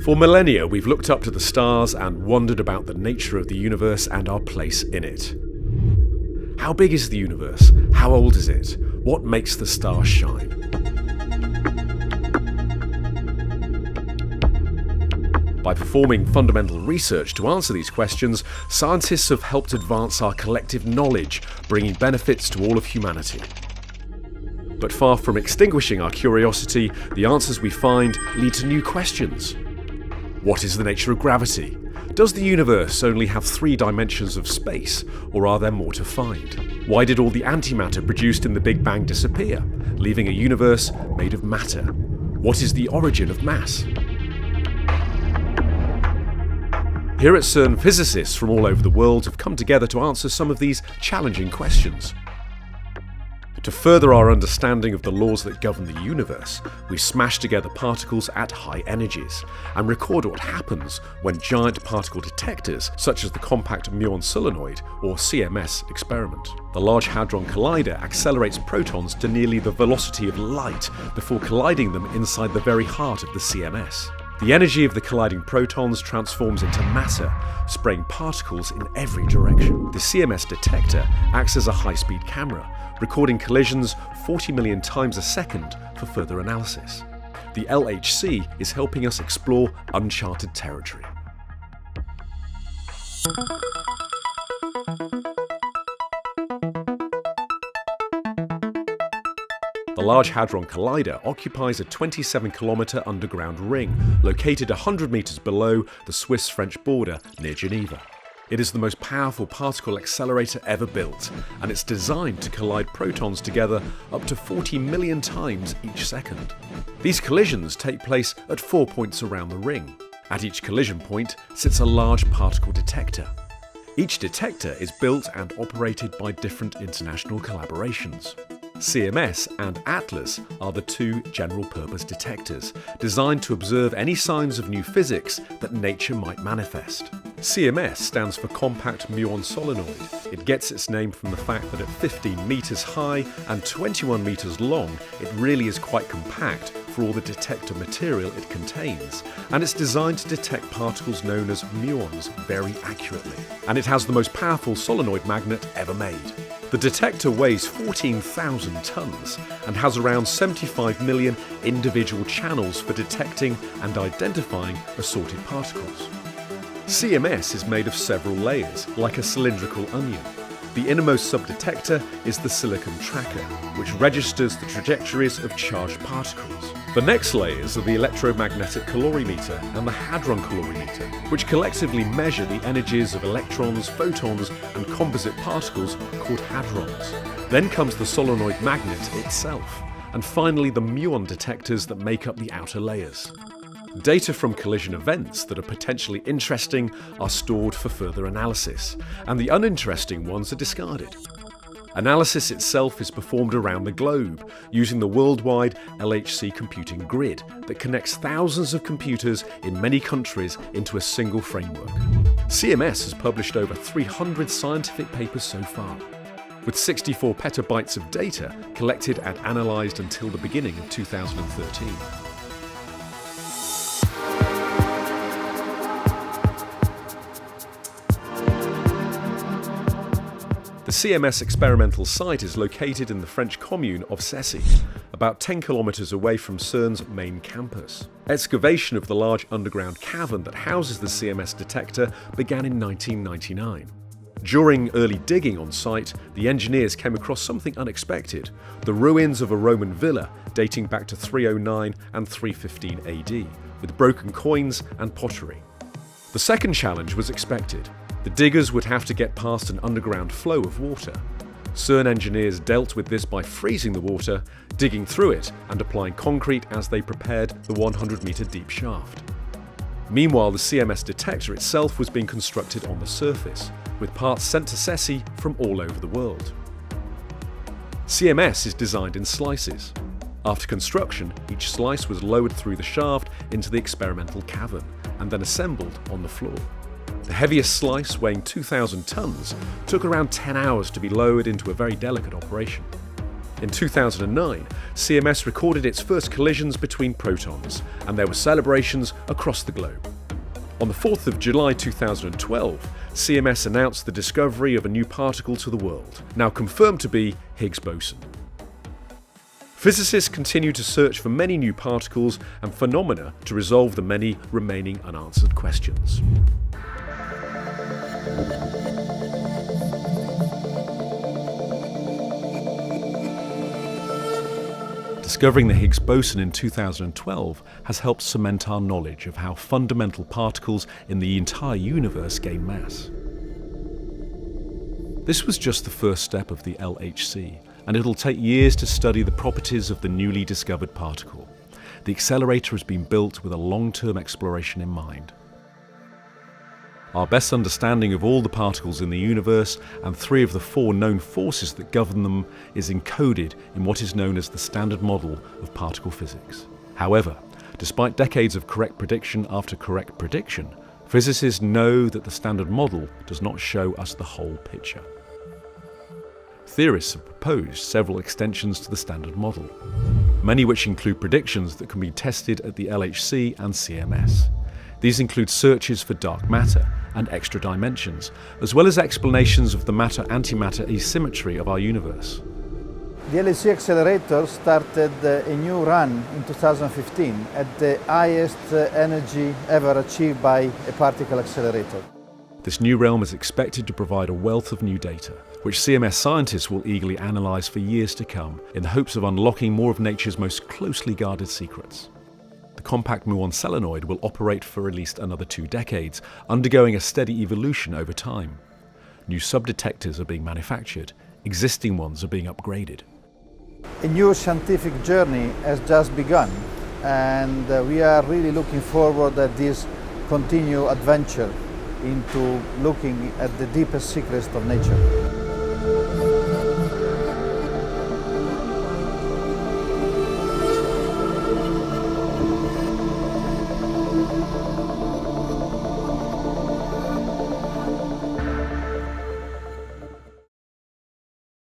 For millennia, we've looked up to the stars and wondered about the nature of the universe and our place in it. How big is the universe? How old is it? What makes the stars shine? By performing fundamental research to answer these questions, scientists have helped advance our collective knowledge, bringing benefits to all of humanity. But far from extinguishing our curiosity, the answers we find lead to new questions. What is the nature of gravity? Does the universe only have 3 dimensions of space, or are there more to find? Why did all the antimatter produced in the Big Bang disappear, leaving a universe made of matter? What is the origin of mass? Here at CERN, physicists from all over the world have come together to answer some of these challenging questions. To further our understanding of the laws that govern the universe, we smash together particles at high energies and record what happens when giant particle detectors, such as the Compact Muon Solenoid or CMS experiment. The Large Hadron Collider accelerates protons to nearly the velocity of light before colliding them inside the very heart of the CMS. The energy of the colliding protons transforms into matter, spraying particles in every direction. The CMS detector acts as a high-speed camera, recording collisions 40 million times a second for further analysis. The LHC is helping us explore uncharted territory. The Large Hadron Collider occupies a 27-kilometre underground ring located 100 metres below the Swiss-French border near Geneva. It is the most powerful particle accelerator ever built, and it's designed to collide protons together up to 40 million times each second. These collisions take place at 4 points around the ring. At each collision point sits a large particle detector. Each detector is built and operated by different international collaborations. CMS and Atlas are the 2 general-purpose detectors, designed to observe any signs of new physics that nature might manifest. CMS stands for Compact Muon Solenoid. It gets its name from the fact that at 15 metres high and 21 metres long, it really is quite compact for all the detector material it contains, and it's designed to detect particles known as muons very accurately. And it has the most powerful solenoid magnet ever made. The detector weighs 14,000 tons and has around 75 million individual channels for detecting and identifying assorted particles. CMS is made of several layers, like a cylindrical onion. The innermost subdetector is the silicon tracker, which registers the trajectories of charged particles. The next layers are the electromagnetic calorimeter and the hadron calorimeter, which collectively measure the energies of electrons, photons, and composite particles called hadrons. Then comes the solenoid magnet itself, and finally the muon detectors that make up the outer layers. Data from collision events that are potentially interesting are stored for further analysis, and the uninteresting ones are discarded. Analysis itself is performed around the globe, using the worldwide LHC computing grid that connects thousands of computers in many countries into a single framework. CMS has published over 300 scientific papers so far, with 64 petabytes of data collected and analysed until the beginning of 2013. The CMS experimental site is located in the French commune of Cessy, about 10 kilometres away from CERN's main campus. Excavation of the large underground cavern that houses the CMS detector began in 1999. During early digging on site, the engineers came across something unexpected: the ruins of a Roman villa dating back to 309 and 315 AD, with broken coins and pottery. The second challenge was expected. The diggers would have to get past an underground flow of water. CERN engineers dealt with this by freezing the water, digging through it, and applying concrete as they prepared the 100-metre deep shaft. Meanwhile, the CMS detector itself was being constructed on the surface, with parts sent to Cessy from all over the world. CMS is designed in slices. After construction, each slice was lowered through the shaft into the experimental cavern, and then assembled on the floor. The heaviest slice, weighing 2,000 tons, took around 10 hours to be lowered into a very delicate operation. In 2009, CMS recorded its first collisions between protons, and there were celebrations across the globe. On the 4th of July 2012, CMS announced the discovery of a new particle to the world, now confirmed to be Higgs boson. Physicists continue to search for many new particles and phenomena to resolve the many remaining unanswered questions. Discovering the Higgs boson in 2012 has helped cement our knowledge of how fundamental particles in the entire universe gain mass. This was just the first step of the LHC, and it'll take years to study the properties of the newly discovered particle. The accelerator has been built with a long-term exploration in mind. Our best understanding of all the particles in the universe and 3 of the 4 known forces that govern them is encoded in what is known as the standard model of particle physics. However, despite decades of correct prediction after correct prediction, physicists know that the standard model does not show us the whole picture. Theorists have proposed several extensions to the standard model, many which include predictions that can be tested at the LHC and CMS. These include searches for dark matter and extra dimensions, as well as explanations of the matter-antimatter asymmetry of our universe. The LHC accelerator started a new run in 2015 at the highest energy ever achieved by a particle accelerator. This new realm is expected to provide a wealth of new data, which CMS scientists will eagerly analyse for years to come in the hopes of unlocking more of nature's most closely guarded secrets. The compact muon solenoid will operate for at least another 2 decades, undergoing a steady evolution over time. New subdetectors are being manufactured, existing ones are being upgraded. A new scientific journey has just begun, and we are really looking forward to this continued adventure into looking at the deepest secrets of nature.